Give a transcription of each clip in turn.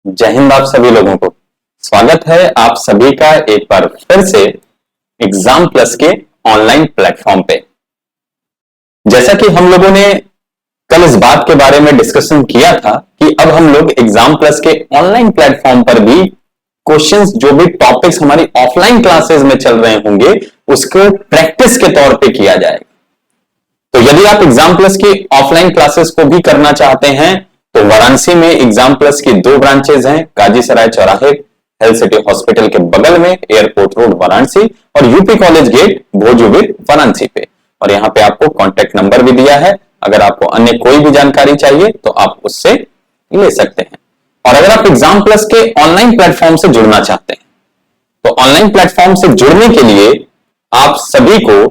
जय हिंद आप सभी लोगों को। स्वागत है आप सभी का एक बार फिर से एग्जाम प्लस के ऑनलाइन प्लेटफॉर्म पे। जैसा कि हम लोगों ने कल इस बात के बारे में डिस्कशन किया था कि अब हम लोग एग्जाम प्लस के ऑनलाइन प्लेटफॉर्म पर भी क्वेश्चंस, जो भी टॉपिक्स हमारी ऑफलाइन क्लासेस में चल रहे होंगे, उसको प्रैक्टिस के तौर पे किया जाएगा। तो यदि आप एग्जाम प्लस की ऑफलाइन क्लासेस को भी करना चाहते हैं तो वाराणसी में एग्जाम प्लस की 2 ब्रांचेज हैं, काजीसराय चौराहे हेल्थ सिटी हॉस्पिटल के बगल में, एयरपोर्ट रोड वाराणसी, और यूपी कॉलेज गेट भोजूवीर वाराणसी पे। और यहां पे आपको कॉन्टेक्ट नंबर भी दिया है, अगर आपको अन्य कोई भी जानकारी चाहिए तो आप उससे ले सकते हैं। और अगर आप एग्जाम प्लस के ऑनलाइन प्लेटफॉर्म से जुड़ना चाहते हैं तो ऑनलाइन प्लेटफॉर्म से जुड़ने के लिए आप सभी को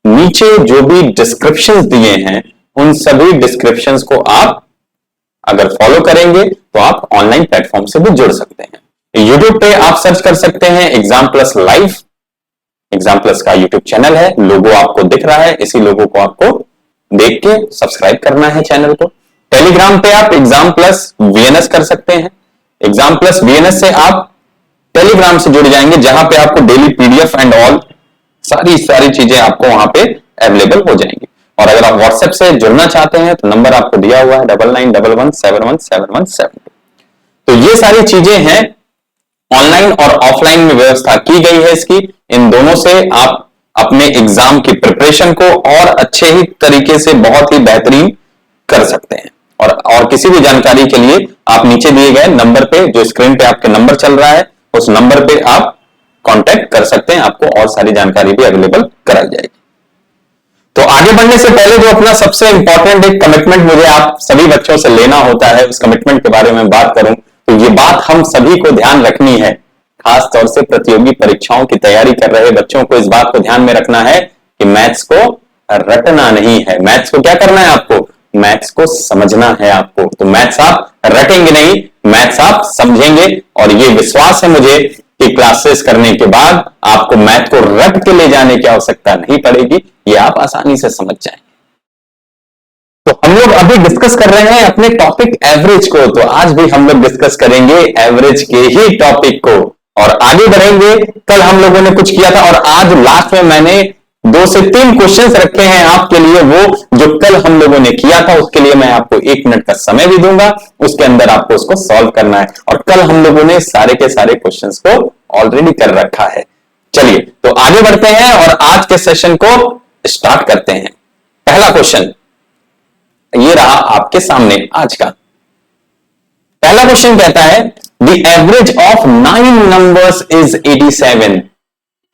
नीचे जो भी डिस्क्रिप्शंस दिए हैं उन सभी डिस्क्रिप्शंस को आप अगर फॉलो करेंगे तो आप ऑनलाइन प्लेटफॉर्म से भी जुड़ सकते हैं। यूट्यूब पे आप सर्च कर सकते हैं exam plus live. Exam plus का यूट्यूब चैनल है, लोगो आपको दिख रहा है, इसी लोगो को आपको देख के सब्सक्राइब करना है चैनल को। टेलीग्राम पे आप एग्जाम प्लस वीएनएस कर सकते हैं। एग्जाम प्लस वीएनएस से आप टेलीग्राम से जुड़ जाएंगे, जहां पे आपको डेली पीडीएफ एंड ऑल सारी चीजें आपको वहां पे अवेलेबल हो जाएंगी। और अगर आप व्हाट्सएप से जुड़ना चाहते हैं तो नंबर आपको दिया हुआ है 9911711717। तो ये सारी चीजें हैं, ऑनलाइन और ऑफलाइन में व्यवस्था की गई है इसकी। इन दोनों से आप अपने एग्जाम की प्रिपरेशन को और अच्छे ही तरीके से बहुत ही बेहतरीन कर सकते हैं। और किसी भी जानकारी के लिए आप नीचे दिए गए नंबर पे, जो स्क्रीन पे आपके नंबर चल रहा है, उस नंबर पे आप कांटेक्ट कर सकते हैं, आपको और सारी जानकारी भी अवेलेबल कराई जाएगी। तो आगे बढ़ने से पहले जो अपना सबसे इंपॉर्टेंट एक कमिटमेंट मुझे आप सभी बच्चों से लेना होता है, उस कमिटमेंट के बारे में बात करूं तो ये बात हम सभी को ध्यान रखनी है। खास तौर से प्रतियोगी परीक्षाओं की तैयारी कर रहे बच्चों को इस बात को ध्यान में रखना है कि मैथ्स को रटना नहीं है। मैथ्स को क्या करना है आपको? मैथ्स को समझना है आपको। तो मैथ्स आप रटेंगे नहीं, मैथ्स आप समझेंगे। और ये विश्वास है मुझे कि क्लासेस करने के बाद आपको मैथ को रट के ले जाने की आवश्यकता नहीं पड़ेगी, ये आप आसानी से समझ जाएंगे। तो हम लोग अभी डिस्कस कर रहे हैं अपने टॉपिक एवरेज को, तो आज भी हम लोग डिस्कस करेंगे एवरेज के ही टॉपिक को और आगे बढ़ेंगे। कल हम लोगों ने कुछ किया था और आज लास्ट में मैंने 2 से 3 क्वेश्चंस रखे हैं आपके लिए, वो जो कल हम लोगों ने किया था उसके लिए मैं आपको 1 मिनट का समय भी दूंगा, उसके अंदर आपको उसको सॉल्व करना है। और कल हम लोगों ने सारे के सारे क्वेश्चंस को ऑलरेडी कर रखा है। चलिए तो आगे बढ़ते हैं और आज के सेशन को स्टार्ट करते हैं। पहला क्वेश्चन ये रहा आपके सामने आज का। पहला क्वेश्चन कहता है the average of 9 numbers is 87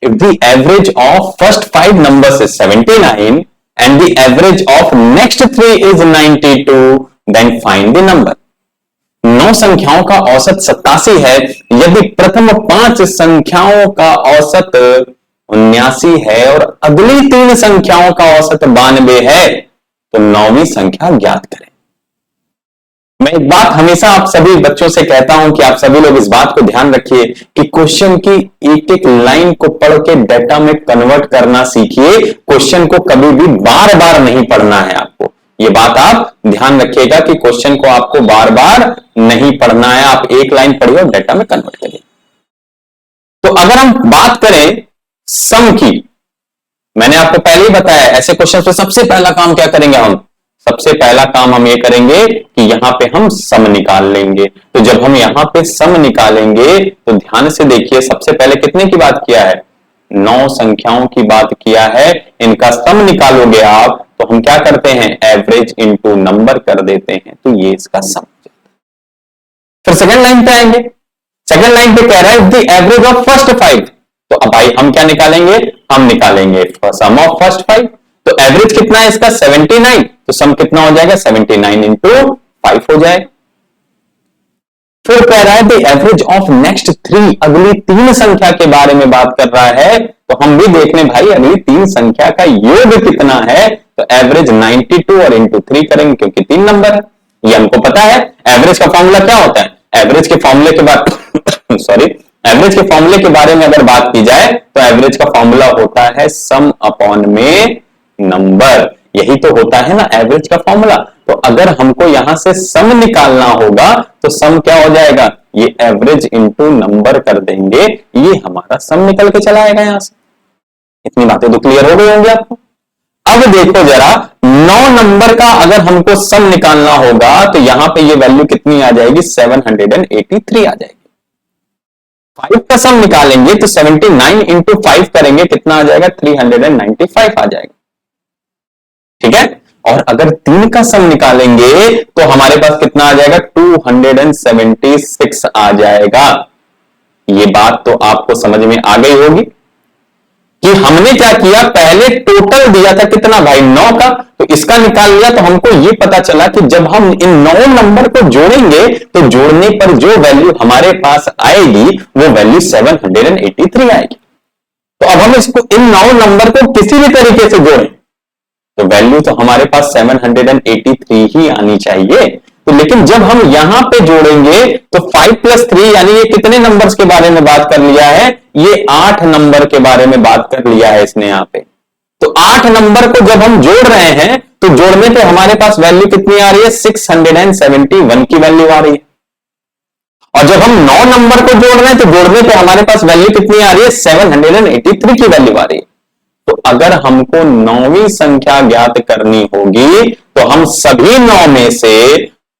if the average of first 5 numbers is 79 and the average of next 3 is 92 then find the number। 9 संख्याओं का औसत 87 है, यदि प्रथम 5 संख्याओं का औसत 79 है और अगली 3 संख्याओं का औसत 92 है तो 9वीं संख्या ज्ञात करें। मैं एक बात हमेशा आप सभी बच्चों से कहता हूं कि आप सभी लोग इस बात को ध्यान रखिए कि क्वेश्चन की एक एक लाइन को पढ़ के डेटा में कन्वर्ट करना सीखिए। क्वेश्चन को कभी भी बार बार नहीं पढ़ना है आपको, ये बात आप ध्यान रखिएगा कि क्वेश्चन को आपको बार बार नहीं पढ़ना है, आप एक लाइन पढ़िए और डेटा में कन्वर्ट करिए। तो अगर हम बात करें सम की, मैंने आपको पहले ही बताया ऐसे क्वेश्चन पे सबसे पहला काम क्या करेंगे हम? सबसे पहला काम हम ये करेंगे कि यहां पे हम सम निकाल लेंगे। तो जब हम यहां पे सम निकालेंगे तो ध्यान से देखिए, सबसे पहले कितने की बात किया है? 9 संख्याओं की बात किया है। इनका सम निकालोगे आप तो हम क्या करते हैं? एवरेज इनटू नंबर कर देते हैं, तो ये इसका सम। फिर सेकंड लाइन पे आएंगे। सेकंड लाइन पे कह रहा है द एवरेज ऑफ फर्स्ट 5, तो अब भाई हम क्या निकालेंगे? हम निकालेंगे सम ऑफ फर्स्ट 5। तो एवरेज कितना है इसका? 79, तो सम कितना हो जाएगा? 79 इंटू 5 हो जाए। फिर कह रहा है द एवरेज ऑफ नेक्स्ट 3, अगली 3 संख्या के बारे में बात कर रहा है, तो हम भी देख लें भाई अगली 3 संख्या का योग कितना है। तो एवरेज 92 और इंटू 3 करेंगे क्योंकि 3 नंबर है, ये हमको पता है। एवरेज का फॉर्मूला क्या होता है? एवरेज के फॉर्मूले के बाद एवरेज के फॉर्मूले के बारे में अगर बात की जाए तो एवरेज का फॉर्मूला होता है सम अपॉन में नंबर, यही तो होता है ना एवरेज का फॉर्मूला। तो अगर हमको यहां से सम निकालना होगा तो सम क्या हो जाएगा, ये एवरेज इंटू नंबर कर देंगे, ये हमारा सम निकल के चला आएगा यहां से। इतनी बातें तो क्लियर हो गई होंगी आपको। अब देखो जरा 9 नंबर का अगर हमको सम निकालना होगा तो यहां पे ये वैल्यू कितनी आ जाएगी, 783 आ जाएगी। 5 का सम निकालेंगे तो 79 इंटू 5 करेंगे, कितना आ जाएगा, 395 आ जाएगा। ठीक है, और अगर 3 का सम निकालेंगे तो हमारे पास कितना आ जाएगा, 276 आ जाएगा। ये बात तो आपको समझ में आ गई होगी कि हमने क्या किया, पहले टोटल दिया था कितना भाई, 9 का, तो इसका निकाल लिया, तो हमको ये पता चला कि जब हम इन 9 नंबर को जोड़ेंगे तो जोड़ने पर जो वैल्यू हमारे पास आएगी वो वैल्यू 783 आएगी। तो अब हम इसको इन 9 नंबर को किसी भी तरीके से जोड़ें तो वैल्यू तो हमारे पास 783 ही आनी चाहिए। तो लेकिन जब हम यहां पे जोड़ेंगे तो 5 + 3 यानी ये कितने नंबर्स के बारे में बात कर लिया है, ये 8 नंबर के बारे में बात कर लिया है इसने यहां पे। तो 8 नंबर को जब हम जोड़ रहे हैं तो जोड़ने पे हमारे पास वैल्यू कितनी आ रही है, 671 की वैल्यू आ रही है। और जब हम 9 नंबर को जोड़ रहे हैं तो जोड़ने पे हमारे पास वैल्यू कितनी आ रही है, 783 की वैल्यू आ रही है। तो अगर हमको 9वीं संख्या ज्ञात करनी होगी तो हम सभी 9 में से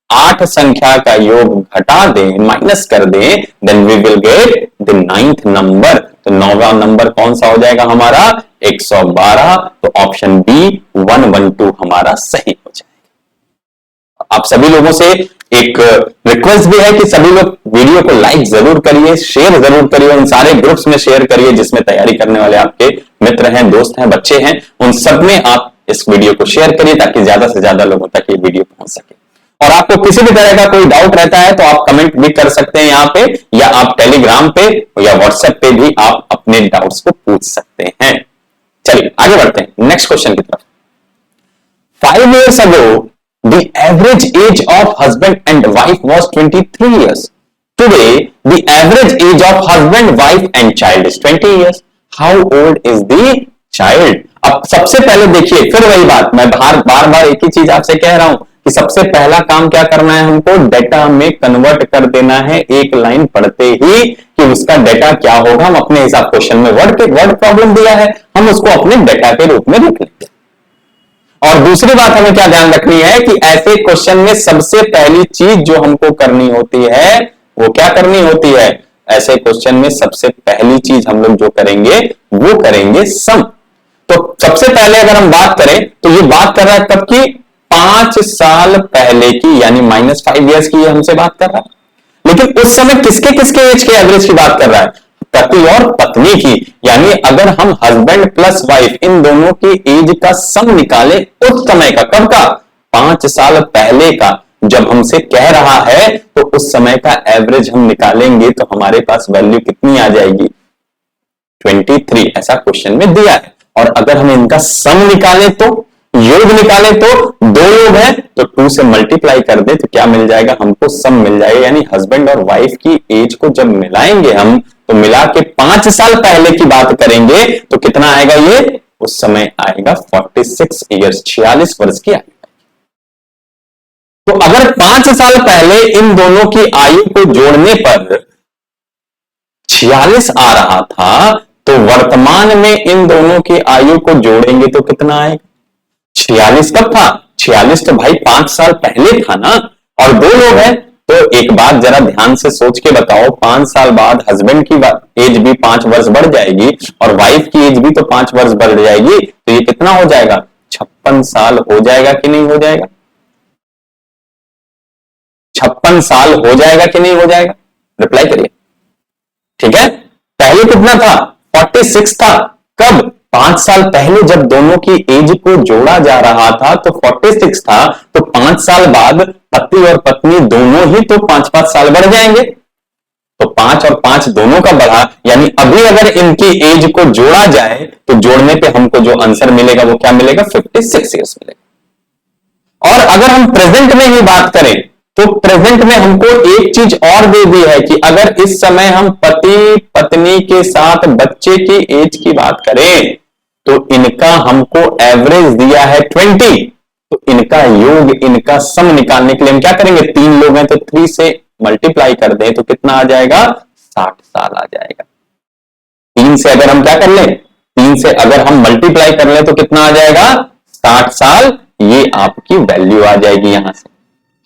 8 संख्या का योग घटा दें, माइनस कर दें, then we will get the 9th number. तो 9वां नंबर कौन सा हो जाएगा हमारा, 112। तो ऑप्शन बी 112 हमारा सही हो जाएगा। आप सभी लोगों से एक रिक्वेस्ट भी है कि सभी लोग वीडियो को लाइक जरूर करिए, शेयर जरूर करिए, उन सारे ग्रुप्स में शेयर करिए जिसमें तैयारी करने वाले आपके मित्र हैं, दोस्त हैं, बच्चे हैं, उन सब में आप इस वीडियो को शेयर करिए ताकि ज्यादा से ज्यादा लोगों तक ये वीडियो पहुंच सके। और आपको किसी भी तरह का कोई डाउट रहता है तो आप कमेंट भी कर सकते हैं यहाँ पे, या आप टेलीग्राम पे या व्हाट्सएप पे भी आप अपने डाउट्स को पूछ सकते हैं। चलिए आगे बढ़ते हैं नेक्स्ट क्वेश्चन की तरफ। 5 years ago the average age of husband and wife was 23 years. Today the average age of husband, wife and child is 20 years. How old is the child? अब सबसे पहले देखिए, फिर वही बात, मैं बार बार एक ही चीज आपसे कह रहा हूं कि सबसे पहला काम क्या करना है, हमको डेटा में कन्वर्ट कर देना है एक लाइन पढ़ते ही कि उसका डेटा क्या होगा। हम अपने हिसाब, क्वेश्चन में वर्ड प्रॉब्लम दिया है, हम उसको अपने डेटा के रूप में लिख लेंगे। और दूसरी बात हमें क्या ध्यान रखनी है कि ऐसे क्वेश्चन में सबसे पहली चीज जो हमको करनी होती है वो क्या करनी होती है, ऐसे क्वेश्चन में सबसे पहली चीज हम लोग जो करेंगे वो करेंगे सम। तो सबसे पहले अगर हम बात करें तो ये बात कर रहा है कब की, 5 साल पहले की, यानी -5 years की ये हमसे बात कर रहा है। लेकिन उस समय किसके किसके एज के एवरेज की बात कर रहा है, पति और पत्नी की। यानी अगर हम हस्बैंड प्लस वाइफ इन दोनों की एज का सम निकालें उस समय का, कब का, 5 साल पहले का, जब हमसे कह रहा है तो उस समय का एवरेज हम निकालेंगे तो हमारे पास वैल्यू कितनी आ जाएगी, 23। ऐसा क्वेश्चन में दिया है। और अगर हम इनका सम निकालें तो, योग निकाले तो 2 योग है तो 2 से मल्टीप्लाई कर दे तो क्या मिल जाएगा, हमको सम मिल जाएगा। यानी हस्बैंड और वाइफ की एज को जब मिलाएंगे हम तो मिला के 5 साल पहले की बात करेंगे तो कितना आएगा, ये उस समय आएगा 46 ईयर्स, 46 वर्ष की आयु। तो अगर 5 साल पहले इन दोनों की आयु को जोड़ने पर 46 आ रहा था तो वर्तमान में इन दोनों की आयु को जोड़ेंगे तो कितना आएगा, 46 कब था, 46 तो भाई 5 साल पहले था ना। और 2 लोग हैं तो एक बात जरा ध्यान से सोच के बताओ, 5 साल बाद हस्बैंड की एज भी 5 वर्ष बढ़ जाएगी और वाइफ की एज भी तो 5 वर्ष बढ़ जाएगी, तो ये कितना हो जाएगा, 56 साल हो जाएगा कि नहीं हो जाएगा, 56 साल हो जाएगा कि नहीं हो जाएगा, रिप्लाई करिए। ठीक है, पहले कितना था, 46 था, कब, 5 साल पहले जब दोनों की एज को जोड़ा जा रहा था तो 46 था, तो 5 साल बाद पति और पत्नी दोनों ही तो 5-5 साल बढ़ जाएंगे, तो 5 और 5 दोनों का बढ़ा, यानी अभी अगर इनकी एज को जोड़ा जाए तो जोड़ने पे हमको जो आंसर मिलेगा वो क्या मिलेगा, 56 ईयर्स मिलेगा। और अगर हम प्रेजेंट में ही बात करें तो प्रेजेंट में हमको एक चीज और दे दी है कि अगर इस समय हम पति पत्नी के साथ बच्चे की एज की बात करें तो इनका हमको एवरेज दिया है 20, तो इनका योग, इनका सम निकालने के लिए हम क्या करेंगे, 3 लोग हैं तो 3 से मल्टीप्लाई कर दें तो कितना आ जाएगा, 60 साल आ जाएगा। 3 से अगर हम क्या कर लें, 3 से अगर हम मल्टीप्लाई कर लें तो कितना आ जाएगा, 60 साल, ये आपकी वैल्यू आ जाएगी यहां से।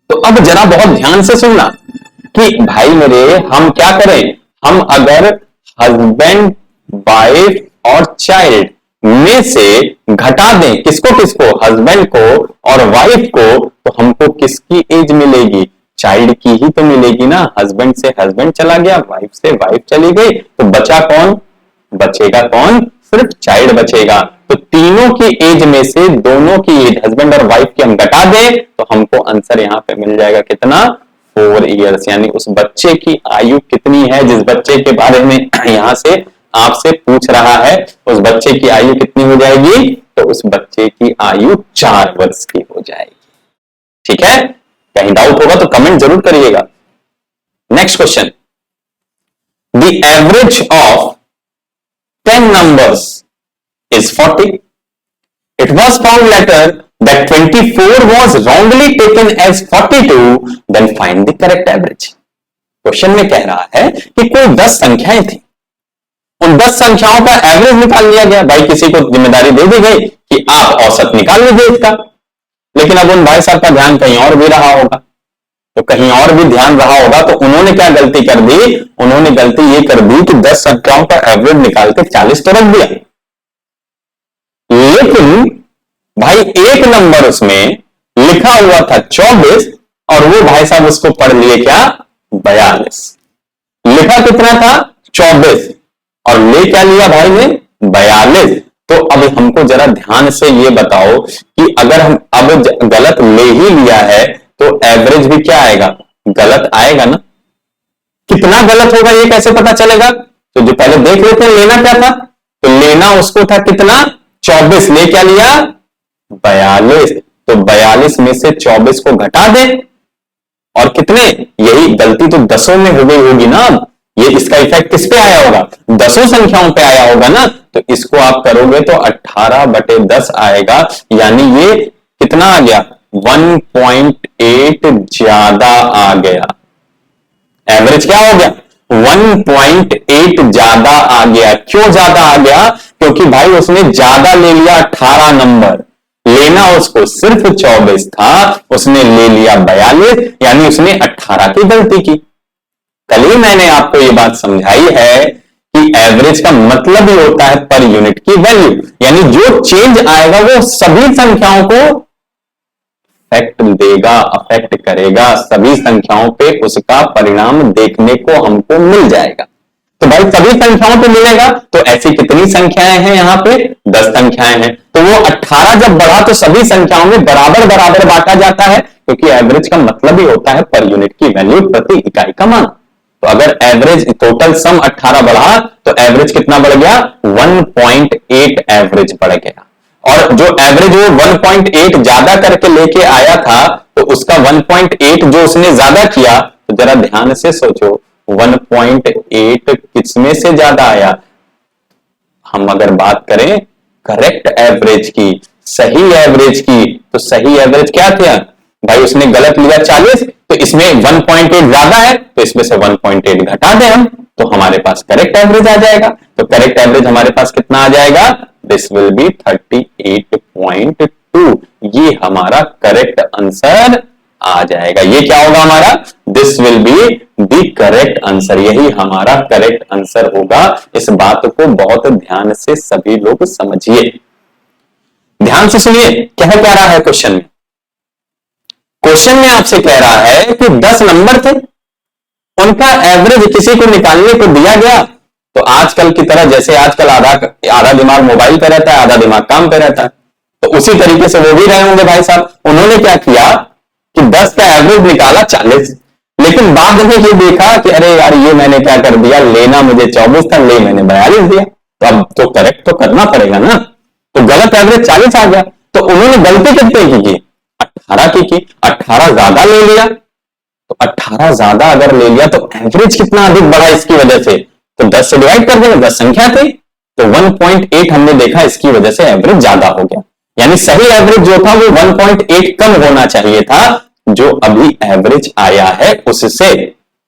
तो अब जरा बहुत ध्यान से सुनना कि भाई मेरे, हम क्या करें, हम अगर हस्बैंड, वाइफ और चाइल्ड में से घटा दें किसको किसको, हस्बैंड को और वाइफ को, तो हमको किसकी एज मिलेगी, चाइल्ड की ही तो मिलेगी ना। हस्बैंड से हस्बैंड चला गया, वाइफ से वाइफ चली गई, तो बचा कौन, बचेगा कौन, सिर्फ चाइल्ड बचेगा। तो तीनों की एज में से दोनों की एज, हस्बैंड और वाइफ की हम घटा दें तो हमको आंसर यहां पे मिल जाएगा कितना, 4 इयर्स। यानी उस बच्चे की आयु कितनी है, जिस बच्चे के बारे में यहां से आपसे पूछ रहा है, उस बच्चे की आयु कितनी हो जाएगी, तो उस बच्चे की आयु 4 वर्ष की हो जाएगी। ठीक है, कहीं डाउट होगा तो कमेंट जरूर करिएगा। Next question, the average of 10 numbers is 40. It was found later that 24 was wrongly taken as 42. Then find the correct average. Question में कह रहा है कि कोई 10 संख्याएं थी, उन 10 संख्याओं का एवरेज निकाल लिया गया। भाई किसी को जिम्मेदारी दे दी गई कि आप औसत निकाल लीजिए इसका, लेकिन अब उन भाई साहब का ध्यान कहीं और भी रहा होगा, तो कहीं और भी ध्यान रहा होगा, तो उन्होंने क्या गलती कर दी, उन्होंने गलती ये कर दी कि 10 संख्याओं का एवरेज निकाल के 40 तो रख दिया, लेकिन भाई एक नंबर उसमें लिखा हुआ था 24 और वो भाई साहब उसको पढ़ लिए क्या, 42। लिखा कितना था, 24, और ले क्या लिया भाई ने, 42। तो अब हमको जरा ध्यान से ये बताओ कि अगर हम अब गलत ले ही लिया है तो एवरेज भी क्या आएगा, गलत आएगा ना। कितना गलत होगा ये कैसे पता चलेगा, तो जो पहले देख लेते हैं लेना क्या था, तो लेना उसको था कितना, 24, ले क्या लिया, 42। तो 42 में से 24 को घटा दे और कितने, यही गलती तो 10 में हो गई होगी ना। अब ये इसका इफेक्ट किस पे आया होगा, 10 संख्याओं पे आया होगा ना। तो इसको आप करोगे तो 18/10 आएगा, यानी ये कितना आ गया, 1.8 ज्यादा आ गया। एवरेज क्या हो गया, 1.8 ज्यादा आ गया। क्यों ज्यादा आ गया, क्योंकि भाई उसने ज्यादा ले लिया 18 नंबर, लेना उसको सिर्फ 24 था, उसने ले लिया 42, यानी उसने 18 की गलती की। कल ही मैंने आपको ये बात समझाई है कि एवरेज का मतलब ही होता है पर यूनिट की वैल्यू, यानी जो चेंज आएगा वो सभी संख्याओं को अफेक्ट देगा, अफेक्ट करेगा, सभी संख्याओं पे उसका परिणाम देखने को हमको मिल जाएगा। तो भाई सभी संख्याओं पे मिलेगा, तो ऐसी कितनी संख्याएं हैं यहां पे, 10 संख्याएं हैं, तो वो 18 जब बढ़ा तो सभी संख्याओं में बराबर बराबर बांटा जाता है, क्योंकि एवरेज का मतलब ही होता है पर यूनिट की वैल्यू, प्रति इकाई का मान। तो अगर एवरेज टोटल सम 18 बढ़ा तो एवरेज कितना बढ़ गया, 1.8 एवरेज बढ़ गया। और जो एवरेज वो 1.8 ज्यादा करके लेके आया था, तो उसका 1.8 जो उसने ज्यादा किया, तो जरा ध्यान से सोचो 1.8 किसमें से ज्यादा आया। हम अगर बात करें करेक्ट एवरेज की, सही एवरेज की, तो सही एवरेज क्या था भाई, उसने गलत लिया 40, तो इसमें 1.8 ज्यादा है, तो इसमें से 1.8 घटा दें हम, तो हमारे पास करेक्ट एवरेज आ जाएगा। तो करेक्ट एवरेज हमारे पास कितना आ जाएगा, दिस विल बी 38.2। ये हमारा करेक्ट आंसर आ जाएगा। ये क्या होगा हमारा, this will be the correct answer, यही हमारा करेक्ट आंसर होगा। इस बात को बहुत ध्यान से सभी लोग समझिए, ध्यान से सुनिए, कह क्या रहा है क्वेश्चन में। क्वेश्चन में आपसे कह रहा है कि 10 नंबर थे, उनका एवरेज किसी को निकालने को दिया गया, तो आजकल की तरह जैसे आजकल आधा दिमाग मोबाइल पे रहता है, आधा दिमाग काम पे रहता है, तो उसी तरीके से वो भी रहे होंगे भाई साहब। उन्होंने क्या किया कि 10 का एवरेज निकाला 40, लेकिन बाद में ये देखा कि अरे यार ये मैंने क्या कर दिया, लेना मुझे 24 था, ले मैंने 42 दिया, तो अब तो करेक्ट तो करना पड़ेगा ना, तो गलत एवरेज 40 आ गया। तो उन्होंने गलती कितने की, 18 की 18 ज्यादा ले लिया, तो 18 ज्यादा अगर ले लिया तो एवरेज कितना अधिक बढ़ा इसकी वजह से, तो 10 से डिवाइड कर देंगे, 10 संख्या थी, तो 1.8 हमने देखा, इसकी वजह से एवरेज ज्यादा हो गया। यानी सही एवरेज जो था वो 1.8 कम होना चाहिए था, जो अभी एवरेज आया है उससे।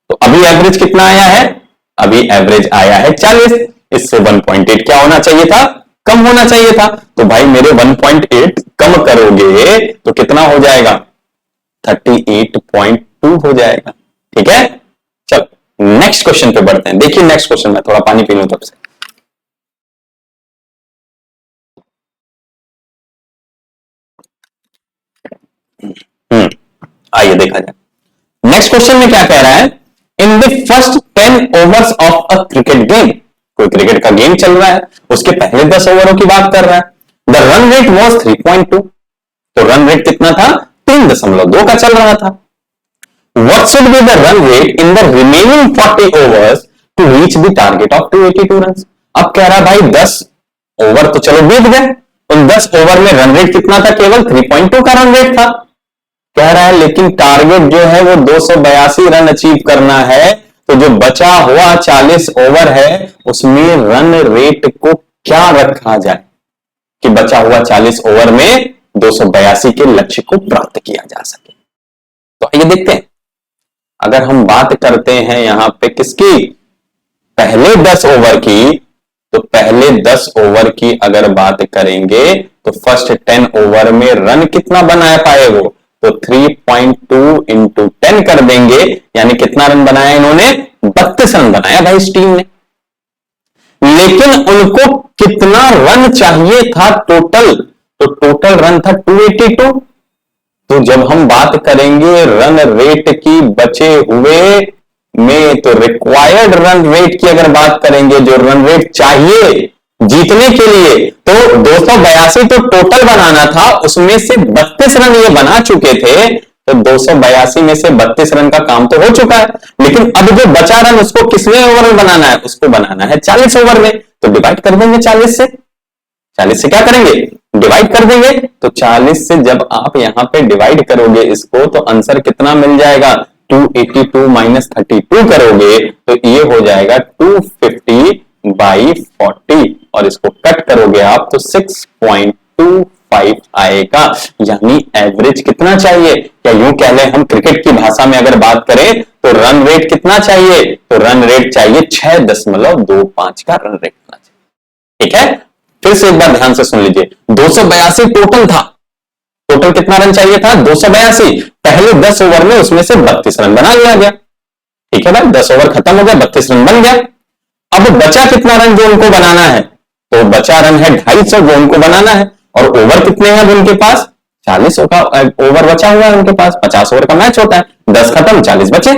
तो अभी एवरेज कितना आया है? अभी एवरेज आया है 40, इससे 1.8 क्या होना चाहिए था? कम होना चाहिए था। तो भाई मेरे 1.8 कम करोगे तो कितना हो जाएगा? 38.2 हो जाएगा। ठीक है, चलो नेक्स्ट क्वेश्चन पे बढ़ते हैं। देखिए नेक्स्ट क्वेश्चन, में थोड़ा पानी पी लूं तब से। आइए देखा जाए नेक्स्ट क्वेश्चन में क्या कह रहा है। In the first 10 overs of a cricket game, कोई क्रिकेट का गेम चल रहा है, उसके पहले 10 ओवरों की बात कर रहा है। द रन रेट वॉज 3.2, तो रन रेट कितना था? 3.2 का चल रहा था। What should be the run rate in the remaining 40 overs to reach the target of 282 runs? अब कह रहा है भाई 10 ओवर तो चलो बीत गए, उन 10 ओवर में रन रेट कितना था? केवल 3.2 का रन रेट था। कह रहा है लेकिन टारगेट जो है वो 282 रन अचीव करना है, तो जो बचा हुआ 40 ओवर है उसमें रन रेट को क्या रखा जाए कि बचा हुआ 40 ओवर में 282 के लक्ष्य को प्राप्त किया जा सके। तो आइए देखते हैं। अगर हम बात करते हैं यहां पे किसकी? पहले 10 ओवर की, तो पहले 10 ओवर की अगर बात करेंगे तो फर्स्ट 10 ओवर में रन कितना बना पाए वो? तो 3.2 इंटू 10 कर देंगे, यानी कितना रन बनाया इन्होंने? 32 रन बनाया भाई इस टीम ने। लेकिन उनको कितना रन चाहिए था टोटल? तो टोटल रन था 282। तो जब हम बात करेंगे रन रेट की बचे हुए में, तो रिक्वायर्ड रन रेट की अगर बात करेंगे, जो रन रेट चाहिए जीतने के लिए, तो 282 तो टोटल बनाना था, उसमें से 32 रन ये बना चुके थे। तो 282 में से 32 रन का काम तो हो चुका है, लेकिन अब जो बचा रन उसको किसमें ओवर में बनाना है? उसको बनाना है 40 ओवर में। तो डिवाइड कर देंगे 40 से। 40 से क्या करेंगे? डिवाइड कर देंगे। तो 40 से जब आप यहां पे डिवाइड करोगे इसको, तो आंसर कितना मिल जाएगा? 282 माइनस 32 करोगे तो ये हो जाएगा 250 बाई 40, और इसको कट करोगे आप तो 6.25 आएगा। यानी एवरेज कितना चाहिए? क्या यूं कह लें हम क्रिकेट की भाषा में अगर बात करें तो रन रेट कितना चाहिए? तो रन रेट चाहिए 6.25 का रन रेट होना चाहिए। ठीक है, फिर से एक बार ध्यान से सुन लीजिए। 282 टोटल था। टोटल कितना रन चाहिए था? 282। पहले 10 ओवर में उसमें से 32 रन बना लिया गया। ठीक है भाई, 10 ओवर खत्म हो गया, 32 रन बन गया। अब बचा कितना रन जो उनको बनाना है? तो बचा रन है 250 जो उनको बनाना है। और ओवर कितने हैं उनके पास? 40 का ओवर बचा हुआ है उनके पास। 50 ओवर का मैच होता है, 10 खत्म 40 बचे,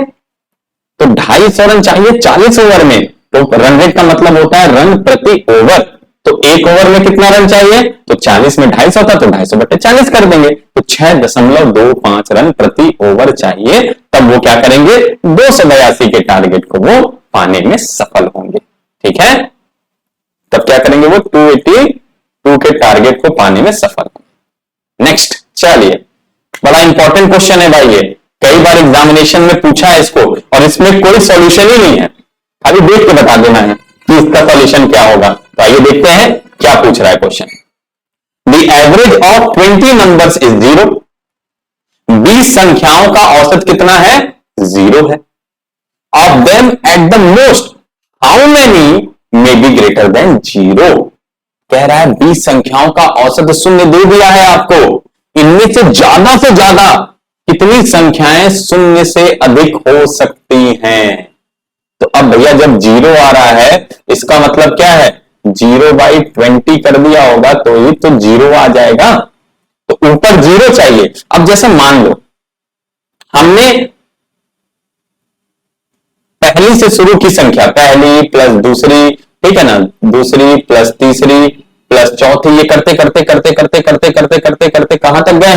तो 250 रन चाहिए 40 ओवर में। तो रन रेट का मतलब होता है रन प्रति ओवर। तो एक ओवर में कितना रन चाहिए? तो 40 में 250 था, तो 250 बटे 40 कर देंगे, तो 6.25 रन प्रति ओवर चाहिए। तब वो क्या करेंगे? 282 के टारगेट को वो पाने में सफल होंगे। ठीक है, तब क्या करेंगे? वो 282 के टारगेट को पाने में सफल होंगे। नेक्स्ट चलिए, बड़ा इंपॉर्टेंट क्वेश्चन है भाई, ये कई बार एग्जामिनेशन में पूछा है इसको, और इसमें कोई सॉल्यूशन ही नहीं है, खाली देख के बता देना है कि इसका सॉल्यूशन क्या होगा। तो आइए देखते हैं क्या पूछ रहा है question. The average of 20 numbers is 0। 20 संख्याओं का औसत कितना है? 0 है। Of them at the most how many may be greater than 0। कह रहा है 20 संख्याओं का औसत शून्य दे दिया है आपको, इनमें से ज्यादा कितनी संख्याएं शून्य से अधिक हो सकती हैं? तो अब भैया जब 0 आ रहा है, इसका मतलब क्या है? 0/20 कर दिया होगा तो ही तो 0 आ जाएगा। तो ऊपर 0 चाहिए। अब जैसे मान लो हमने पहली से शुरू की संख्या, पहली प्लस दूसरी, ठीक है ना, दूसरी प्लस तीसरी प्लस चौथी, ये करते करते कहां तक गए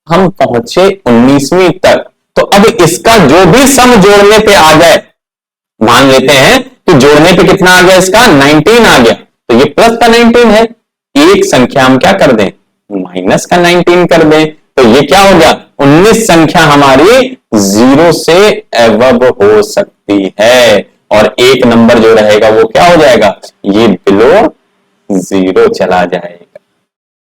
हम पहुंचे 19वीं तक। तो अब इसका जो भी सम जोड़ने पे आ जाए, मान लेते हैं कि जोड़ने पे कितना आ गया इसका? 19 आ गया, तो ये प्लस का 19 है। एक संख्या हम क्या कर दें? माइनस का 19 कर दें, तो ये क्या हो गया? 19 संख्या हमारी 0 से एबव हो सकती है, और एक नंबर जो रहेगा वो क्या हो जाएगा? ये बिलो 0 चला जाएगा।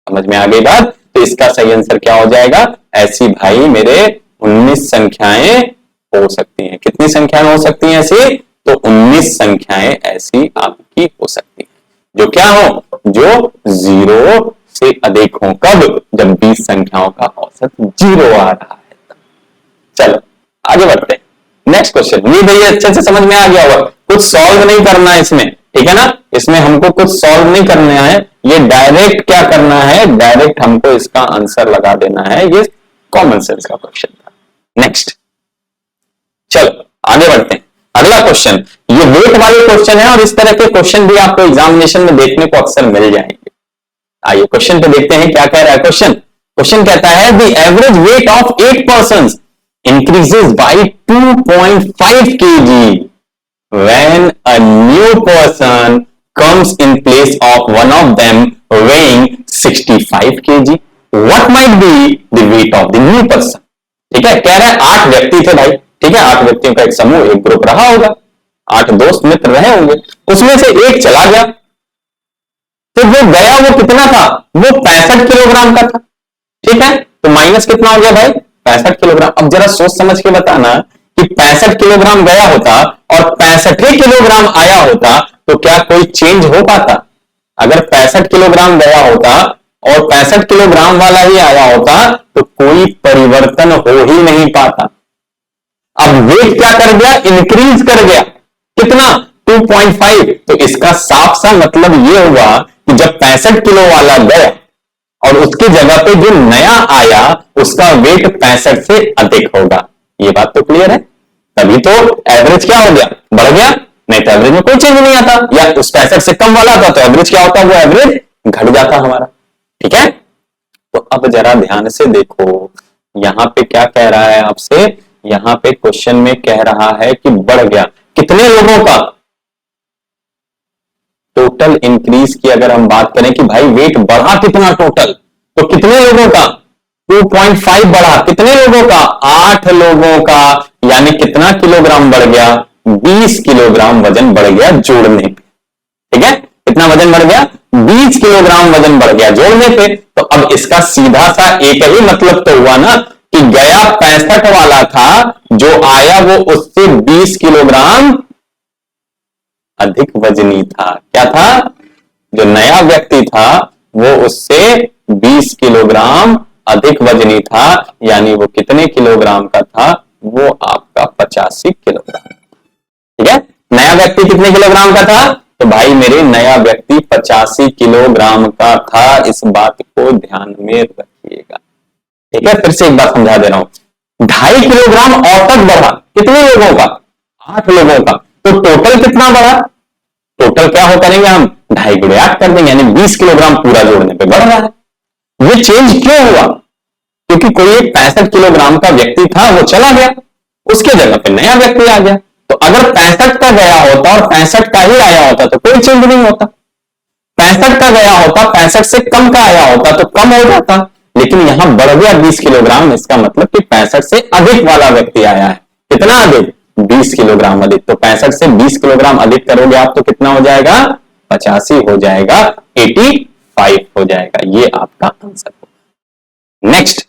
समझ में आ गई बात? तो इसका सही आंसर क्या हो जाएगा? ऐसी भाई मेरे 19 संख्याएं हो सकती हैं। कितनी संख्याएं हो सकती हैं ऐसी? तो 19 संख्याएं ऐसी आपकी हो सकती हैं जो क्या हो, जो जीरो से अधिक हो। कब? जब 20 संख्याओं का औसत जीरो आ रहा है। चलो आगे बढ़ते हैं। नेक्स्ट क्वेश्चन, ये भैया अच्छे से समझ में आ गया होगा। कुछ सॉल्व नहीं करना है इसमें, ठीक है ना? इसमें हमको कुछ सॉल्व नहीं करना है, ये डायरेक्ट क्या करना है, डायरेक्ट हमको इसका आंसर लगा देना है। ये कॉमन सेंस का क्वेश्चन था। नेक्स्ट, चलो आगे बढ़ते हैं। अगला क्वेश्चन, ये वेट वाले क्वेश्चन है और इस तरह के क्वेश्चन भी आपको एग्जामिनेशन में देखने को अक्सर मिल जाएंगे। आइए क्वेश्चन पे देखते हैं क्या कह रहा है क्वेश्चन। क्वेश्चन कहता है the average weight of 8 persons increases by 2.5 kg when a new person comes in place of one of them weighing 65 kg. What might be the weight of the new person? ठीक है, कह रहा है 8 व्यक्ति थे भाई, ठीक है, 8 व्यक्तियों का एक समूह, एक ग्रुप रहा होगा, 8 दोस्त मित्र रहे होंगे, उसमें से एक चला गया, तो जो गया वो कितना था? वो 65 किलोग्राम का था, ठीक है। तो माइनस कितना हो गया भाई? 65 किलोग्राम। अब जरा सोच समझ के बताना कि 65 किलोग्राम गया होता और 65 किलोग्राम आया होता तो क्या कोई चेंज हो पाता? अगर 65 किलोग्राम गया होता और 65 किलोग्राम वाला ही आया होता तो कोई परिवर्तन हो ही नहीं पाता। अब वेट क्या कर गया? इंक्रीज कर गया। कितना? 2.5। तो इसका साफ सा मतलब यह हुआ कि जब 65 किलो वाला गया और उसकी जगह पे जो नया आया उसका वेट 65 से अधिक होगा। ये बात तो क्लियर है? तभी तो एवरेज क्या हो गया? बढ़ गया। नहीं तो एवरेज में कोई चेंज नहीं आता, या उस 65 से कम वाला था तो एवरेज क्या होता? वो एवरेज घट जाता हमारा, ठीक है। तो अब जरा ध्यान से देखो, यहां पे क्या कह रहा है आपसे? यहां पे क्वेश्चन में कह रहा है कि बढ़ गया। कितने लोगों का? टोटल इंक्रीज की अगर हम बात करें कि भाई वेट बढ़ा कितना टोटल, तो कितने लोगों का? 2.5 बढ़ा। कितने लोगों का? 8 लोगों का। यानी कितना किलोग्राम बढ़ गया? 20 किलोग्राम वजन बढ़ गया जोड़ने पे, ठीक है। कितना वजन बढ़ गया? 20 किलोग्राम वजन बढ़ गया जोड़ने पे। तो अब इसका सीधा सा एक ही मतलब तो हुआ ना कि गया 65 वाला था, जो आया वो उससे 20 किलोग्राम अधिक वजनी था। क्या था? जो नया व्यक्ति था वो उससे 20 किलोग्राम अधिक वजनी था। यानी वो कितने किलोग्राम का था? वो आपका 85 किलोग्राम, ठीक है। नया व्यक्ति कितने किलोग्राम का था? तो भाई मेरे नया व्यक्ति 85 किलोग्राम का था। इस बात को ध्यान में रखिएगा, ठीक है। फिर से एक बात समझा दे रहा हूं। 2.5 किलोग्राम औसत बढ़ा। कितने लोगों का? 8 लोगों का। तो टोटल कितना बढ़ा? टोटल क्या हो करेंगे हम? 2.5 गुणे 8 कर देंगे, यानी 20 किलोग्राम पूरा जोड़ने पे बढ़ रहा है। ये चेंज क्यों हुआ? क्योंकि कोई एक 65 किलोग्राम का व्यक्ति था, वो चला गया, उसके जगह पे नया व्यक्ति आ गया। तो अगर 65 का गया होता और 65 का ही आया होता तो कोई चेंज नहीं होता। 65 का गया होता, 65 से कम का आया होता तो कम हो जाता। लेकिन यहां बढ़ गया 20 किलोग्राम, इसका मतलब कि 65 से अधिक वाला व्यक्ति आया है। कितना अधिक? 20 किलोग्राम अधिक। तो 65 से 20 किलोग्राम अधिक करोगे आप तो कितना हो जाएगा? 85 हो जाएगा, 85 हो जाएगा। ये आपका आंसर होगा। नेक्स्ट,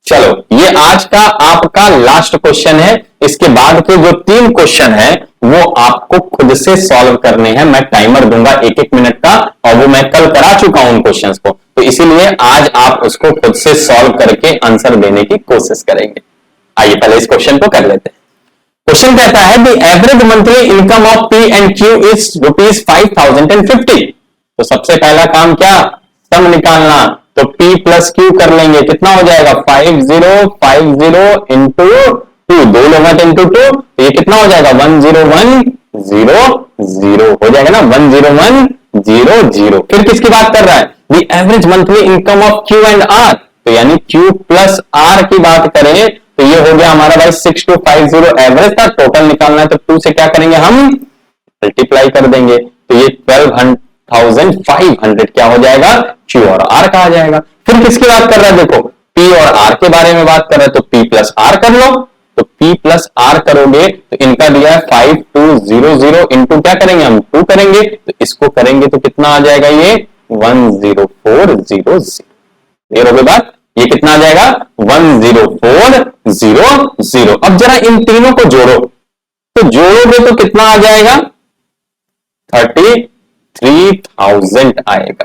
चलो ये आज का आपका लास्ट क्वेश्चन है। इसके बाद के जो 3 क्वेश्चन है वो आपको खुद से सॉल्व करने हैं। मैं टाइमर दूंगा 1-1 मिनट का, और वो मैं कल करा चुका हूं उन क्वेश्चंस को, तो इसीलिए आज आप उसको खुद से सॉल्व करके आंसर देने की कोशिश करेंगे। आइए पहले इस क्वेश्चन को कर लेते हैं। क्वेश्चन कहता है the average monthly income of P and Q is ₹5,050। तो सबसे पहला काम क्या? सम निकालना। तो P प्लस Q कर लेंगे, कितना हो जाएगा? 5050 इंटू 2, 2 लोग हैं तो इंटू 2, तो ये कितना हो जाएगा? 10100 हो जाएगा ना, 10100। फिर किसकी बात कर रहा है? The average monthly income of Q and R। तो यानी Q प्लस R की बात करें तो ये हो गया हमारा भाई 6250 एवरेज था। टोटल निकालना है तो 2 से क्या करेंगे हम? मल्टीप्लाई कर देंगे। तो ये 12,500 क्या हो जाएगा? Q और R का आ जाएगा। फिर किसकी बात कर रहा है? देखो P और R के बारे में बात कर रहा है, तो P प्लस R कर लो। तो P प्लस R करोगे तो इनका दिया है 5200 इंटू क्या करेंगे हम? 2 करेंगे, तो इसको करेंगे तो कितना आ जाएगा? ये 10400। क्लियर हो गई बात? ये कितना आ जाएगा? 10400। अब जरा इन तीनों को जोड़ो, तो जोड़ोगे तो कितना आ जाएगा? 33,000 आएगा।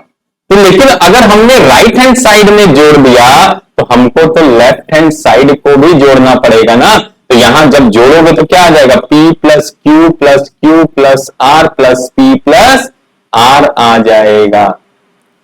तो लेकिन अगर हमने राइट हैंड साइड में जोड़ दिया तो हमको तो लेफ्ट हैंड साइड को भी जोड़ना पड़ेगा ना। तो यहां जब जोड़ोगे तो क्या आ जाएगा? P plus Q plus Q plus R plus P plus R आ जाएगा।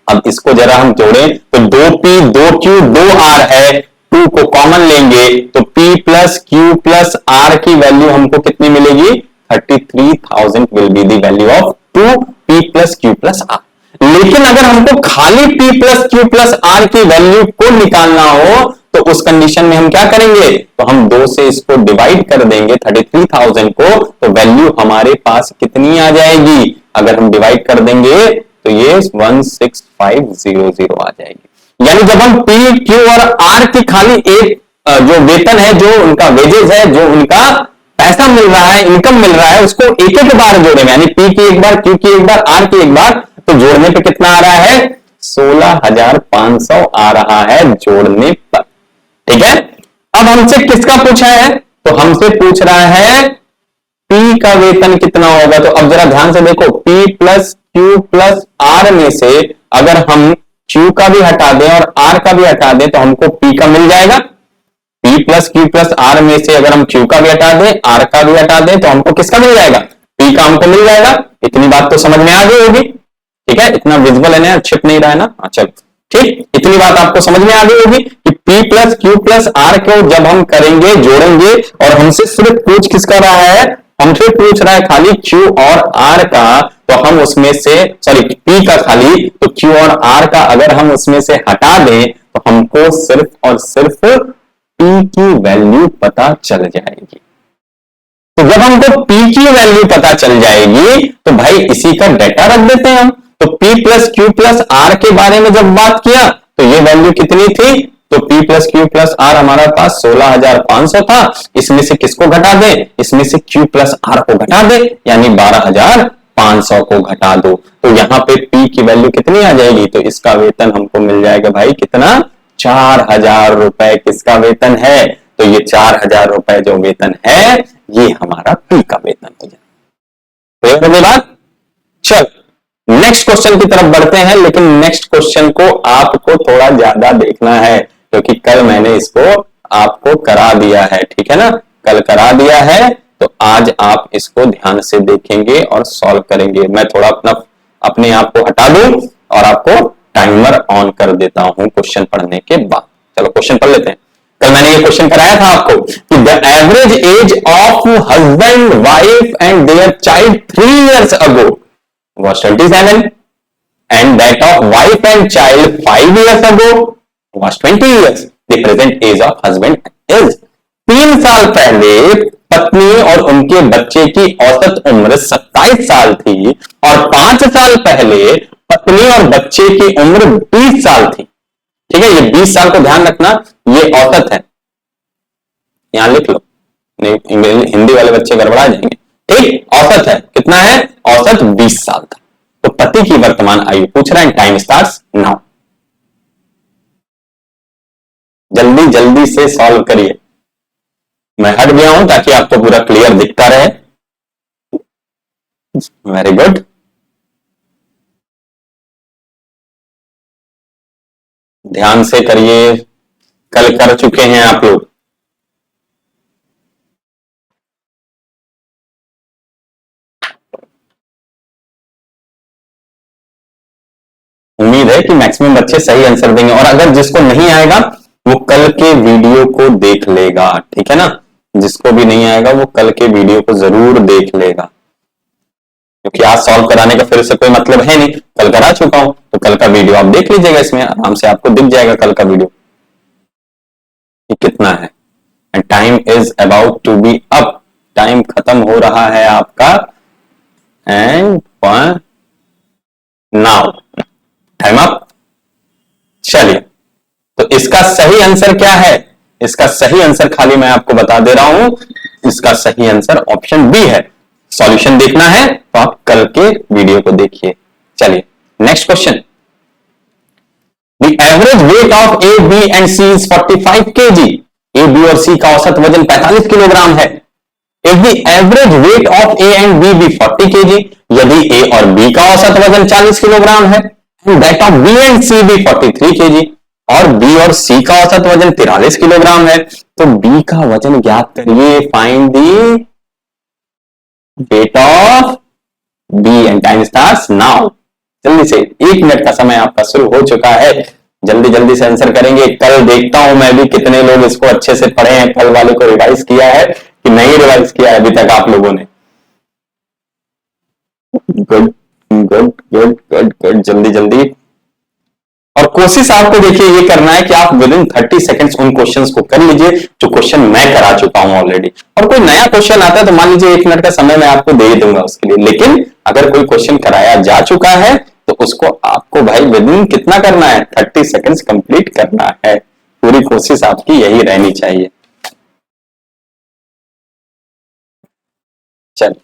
अब इसको जरा हम जोड़ें तो 2P 2Q 2R है, 2 को कॉमन लेंगे तो P plus Q plus R की वैल्यू हमको कितनी मिलेगी? 33,000 will be the value of 2P plus Q plus R. लेकिन अगर हमको खाली P plus Q plus R की वैल्यू को निकालना हो तो उस कंडीशन में हम क्या करेंगे? तो हम 2 से इसको डिवाइड कर देंगे 33,000 को, तो वैल्यू हमारे पास कितनी आ जाएगी? अगर हम डिवाइड कर देंगे तो ये 16500 आ जाएगी। यानी जब हम P Q और R की खाली एक जो वेतन है, जो उनका वेजेस है, जो उनका पैसा मिल रहा है, इनकम मिल रहा है, उसको एक एक बार जोड़ेंगे, यानी P की एक बार, Q की एक बार, R की एक बार, तो जोड़ने पे कितना आ रहा है? 16,500 आ रहा है जोड़ने पर। ठीक है। अब हमसे किसका पूछा है? तो हमसे पूछ रहा है P का वेतन कितना होगा। तो अब जरा ध्यान से देखो, P plus Q plus R में से अगर हम Q का भी हटा दें और R का भी हटा दें तो हमको P का मिल जाएगा। P plus Q plus R में से अगर हम Q का भी हटा दें, R का भी हटा दें, तो हमको किसका मिल जाएगा? P का हमको मिल जाएगा। इतनी बात तो समझ में आ गई होगी। ठीक है, इतना विजिबल है ना, छिप नहीं रहा है ना? चलो ठीक, इतनी बात आपको समझ में आ गई होगी कि P plus Q plus R को जब हम करेंगे, जोड़ेंगे, और हमसे सिर्फ पूछ किसका रहा है? हमसे पूछ रहा है खाली Q और R का, तो हम उसमें से सॉरी P का खाली, तो Q और R का अगर हम उसमें से हटा दें तो हमको सिर्फ और सिर्फ P की वैल्यू पता चल जाएगी। तो जब हमको P की वैल्यू पता चल जाएगी तो भाई इसी का डेटा रख देते हैं हम। तो P plus Q plus R के बारे में जब बात किया तो ये वैल्यू कितनी थी? तो P plus Q plus R हमारा पास 16,500 था। इसमें से किसको घटा दें? इसमें से Q प्लस आर को घटा दे, यानी 12,500 को घटा दो, तो यहां पे P की वैल्यू कितनी आ जाएगी? तो इसका वेतन हमको मिल जाएगा भाई कितना? 4,000 रुपए किसका वेतन है? तो ये 4,000 रुपए जो वेतन है ये हमारा P का वेतन हो जाएगा। बात चल नेक्स्ट क्वेश्चन की तरफ बढ़ते हैं, लेकिन नेक्स्ट क्वेश्चन को आपको थोड़ा ज्यादा देखना है क्योंकि कल मैंने इसको आपको करा दिया है। ठीक है ना, कल करा दिया है, तो आज आप इसको ध्यान से देखेंगे और सॉल्व करेंगे। मैं थोड़ा अपने आप को हटा दूं और आपको टाइमर ऑन कर देता हूं क्वेश्चन पढ़ने के बाद। चलो क्वेश्चन पढ़ लेते हैं। कल मैंने ये क्वेश्चन कराया था आपको कि the average age of husband wife and their child 3 years ago was 27 and that of wife and child 5 years ago was 20 years. The present age of husband is 3 साल पहले पत्नी और उनके बच्चे की औसत उम्र 27 साल थी और 5 साल पहले पत्नी और बच्चे की उम्र 20 साल थी। ठीक है, ये 20 साल को ध्यान रखना, ये औसत है, यहां लिख लो, नहीं हिंदी वाले बच्चे गड़बड़ा जाएंगे। ठीक, औसत है, कितना है? औसत 20 साल था। तो पति की वर्तमान आयु पूछ रहा है। Time starts now. जल्दी जल्दी से सॉल्व करिए। मैं हट गया हूं ताकि आपको पूरा क्लियर दिखता रहे। Very good. ध्यान से करिए, कल कर चुके हैं आप लोग। उम्मीद है कि मैक्सिमम बच्चे सही आंसर देंगे, और अगर जिसको नहीं आएगा वो कल के वीडियो को देख लेगा। ठीक है ना, जिसको भी नहीं आएगा वो कल के वीडियो को जरूर देख लेगा, क्योंकि आज सॉल्व कराने का फिर से कोई मतलब है नहीं, कल करा चुका हूं, तो कल का वीडियो आप देख लीजिएगा, इसमें आराम से आपको दिख जाएगा कल का वीडियो कितना है। And time is about to be up, time खत्म हो रहा है आपका। And now time up. चलिए, तो इसका सही आंसर क्या है? इसका सही आंसर खाली मैं आपको बता दे रहा हूं, इसका सही आंसर ऑप्शन बी है। सॉल्यूशन देखना है तो आप कल के वीडियो को देखिए। चलिए next question. The average weight of A B and C is 45 kg। A B और सी का औसत वजन 45 किलोग्राम है। If the average weight of A and B be 40 kg, यदि ए और बी का औसत वजन 40 किलोग्राम है, and that of B and C be 43 kg, और बी और सी का औसत वजन 43 किलोग्राम है, तो बी का वजन ज्ञात करिए। Find the weight of B and time starts now. जल्दी से, 1 मिनट का समय आपका शुरू हो चुका है। जल्दी जल्दी से आंसर करेंगे। कल देखता हूं मैं भी कितने लोग इसको अच्छे से पढ़े हैं, कल वाले को रिवाइज किया है कि नहीं रिवाइज किया है अभी तक आप लोगों ने। Good good good good good, जल्दी जल्दी। और कोशिश आपको देखिए ये करना है कि आप विद इन 30 सेकंड्स उन क्वेश्चंस को कर लीजिए जो क्वेश्चन मैं करा चुका हूं ऑलरेडी। और कोई नया क्वेश्चन आता है तो मान लीजिए 1 मिनट का समय मैं आपको दे दूंगा उसके लिए, लेकिन अगर कोई क्वेश्चन कराया जा चुका है तो उसको आपको भाई विद इन कितना करना है, 30 सेकंड्स कंप्लीट करना है। पूरी कोशिश आपकी यही रहनी चाहिए। चलिए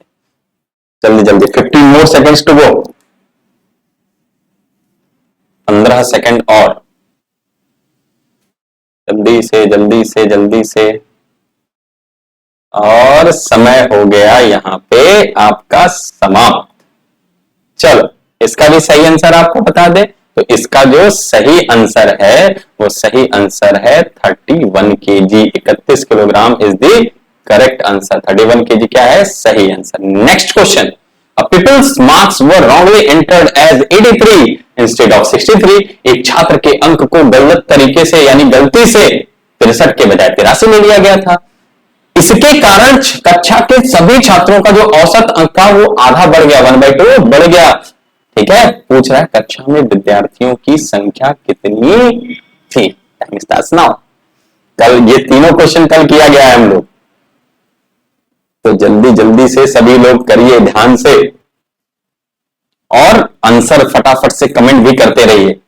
जल्दी जल्दी, 15 more seconds to go. 15 second और, जल्दी से जल्दी से जल्दी से। और समय हो गया यहां पे आपका समाप्त। चलो इसका भी सही आंसर आपको बता दे, तो इसका जो सही आंसर है वो सही आंसर है 31 kg। 31 kilogram is the correct answer. 31 kg क्या है, सही answer. Next question, peoples marks were wrongly entered as 83 instead of 63। एक छात्र के अंक को गलत तरीके से यानी गलती से 63 के बजाय 83 ले लिया गया था। इसके कारण कक्षा के सभी छात्रों का जो औसत अंक था वो आधा बढ़ गया, 1/2 बढ़ गया। ठीक है, पूछ रहा है कक्षा में विद्यार्थियों की संख्या कितनी थी। Time starts now. कल ये तीनों क्वेश्चन कल किया गया है हम लोग, तो जल्दी जल्दी से सभी लोग करिए ध्यान से, और आंसर फटाफट से कमेंट भी करते रहिए।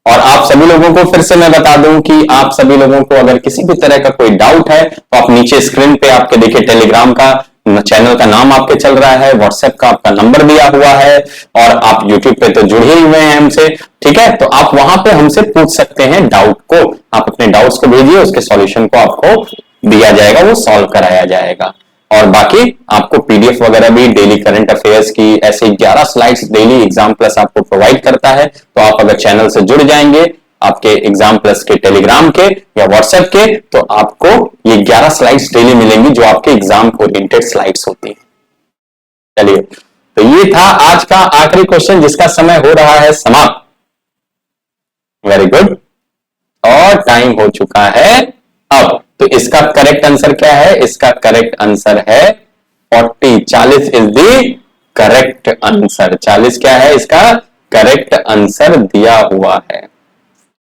और आप सभी लोगों को फिर से मैं बता दूं कि आप सभी लोगों को अगर किसी भी तरह का कोई डाउट है तो आप नीचे स्क्रीन पे आपके देखिए टेलीग्राम का चैनल का नाम आपके चल रहा है, व्हाट्सएप का आपका नंबर दिया हुआ है, और आप यूट्यूब पे तो जुड़े ही हुए हैं हमसे। ठीक है, तो आप वहां पे हमसे पूछ सकते हैं डाउट को। आप अपने डाउट्स को भेजिए, उसके सॉल्यूशन को आपको दिया जाएगा, वो सॉल्व कराया जाएगा। और बाकी आपको पीडीएफ वगैरह भी डेली करंट अफेयर्स की ऐसे 11 स्लाइड्स डेली एग्जाम प्लस आपको प्रोवाइड करता है। तो आप अगर चैनल से जुड़ जाएंगे आपके एग्जाम प्लस के टेलीग्राम के या व्हाट्सएप के, तो आपको ये 11 स्लाइड्स डेली मिलेंगी जो आपके एग्जाम ओरिएंटेड स्लाइड्स होती है। चलिए, तो ये था आज का आखिरी क्वेश्चन जिसका समय हो रहा है समाप्त। वेरी गुड, और टाइम हो चुका है अब। तो इसका करेक्ट आंसर क्या है, इसका करेक्ट आंसर है 40। 40 इज द करेक्ट आंसर। 40 क्या है, इसका करेक्ट आंसर दिया हुआ है।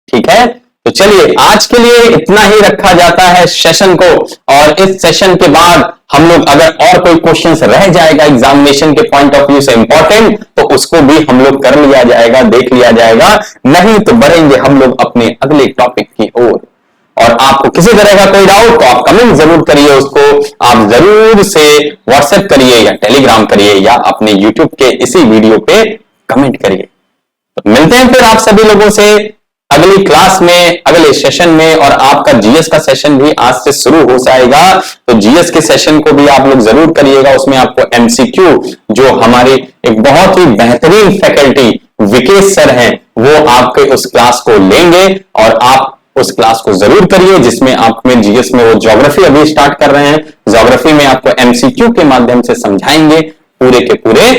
ठीक है, तो चलिए आज के लिए इतना ही रखा जाता है सेशन को, और इस सेशन के बाद हम लोग अगर और कोई क्वेश्चंस रह जाएगा एग्जामिनेशन के पॉइंट ऑफ व्यू से इंपॉर्टेंट, तो उसको भी हम लोग कर लिया जाएगा, देख लिया जाएगा। नहीं तो बढ़ेंगे हम लोग अपने अगले टॉपिक की ओर। और आपको किसी तरह का कोई डाउट तो आप कमेंट जरूर करिए, उसको आप जरूर से व्हाट्सएप करिए या टेलीग्राम करिए या अपने यूट्यूब के इसी वीडियो पे कमेंट करिए। तो मिलते हैं फिर आप सभी लोगों से अगली क्लास में, अगले सेशन में। और आपका जीएस का सेशन भी आज से शुरू हो जाएगा, तो जीएस के सेशन को भी आप लोग जरूर करिएगा। उसमें आपको एमसीक्यू, जो हमारे एक बहुत ही बेहतरीन फैकल्टी विकेश सर हैं, वो आपके उस क्लास को लेंगे, और आप उस क्लास को जरूर करिए जिसमें आप में जीएस में वो ज्योग्राफी अभी स्टार्ट कर रहे हैं। ज्योग्राफी में आपको एमसीक्यू के माध्यम से समझाएंगे पूरे के पूरे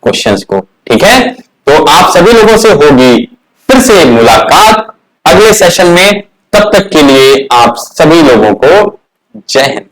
क्वेश्चंस को। ठीक है, तो आप सभी लोगों से होगी फिर से मुलाकात अगले सेशन में। तब तक के लिए आप सभी लोगों को जय हिंद।